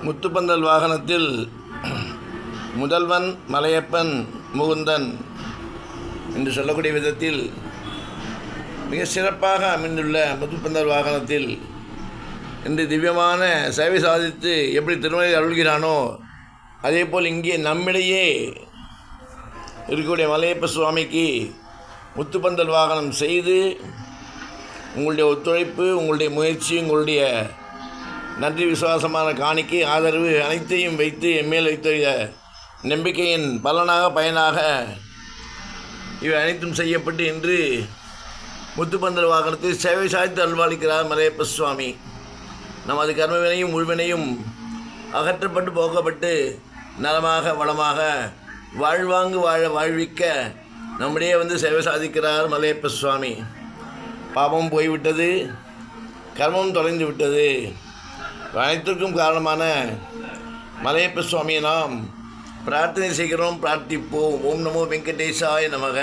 முத்துப்பந்தல் வாகனத்தில் முதல்வன் மலையப்பன் முகுந்தன் என்று சொல்லக்கூடிய விதத்தில் மிக சிறப்பாக அமைந்துள்ள முத்துப்பந்தல் வாகனத்தில் இன்று திவ்யமான சேவை சாதித்து எப்படி திருமலை அருள்கிறானோ அதேபோல் இங்கே நம்மிடையே இருக்கக்கூடிய மலையப்ப சுவாமிக்கு முத்துப்பந்தல் வாகனம் செய்து உங்களுடைய ஒத்துழைப்பு, உங்களுடைய முயற்சி, உங்களுடைய நன்றி, விசுவாசமான காணிக்கை, ஆதரவு அனைத்தையும் வைத்து எம்மேல் வைத்த நம்பிக்கையின் பலனாக பயனாக இவை அனைத்தும் செய்யப்பட்டு இன்று முத்துப்பந்தல் வாகனத்தை சேவை சாய்த்து அல்வாளிக்கிறார் மலையப்ப சுவாமி. நமது கர்மவினையும் முழுவினையும் அகற்றப்பட்டு போக்கப்பட்டு நலமாக வளமாக வாழ்வாங்கு வாழ வாழ்விக்க நம்முடைய சேவை சாதிக்கிறார் மலையப்ப சுவாமி. பாவம் போய்விட்டது, கர்மம் தொலைந்து விட்டது. அனைத்திற்கும் காரணமான மலையப்ப சுவாமியை நாம் பிரார்த்தனை செய்கிறோம், பிரார்த்திப்போம். ஓம் நமோ வெங்கடேசாய நமக.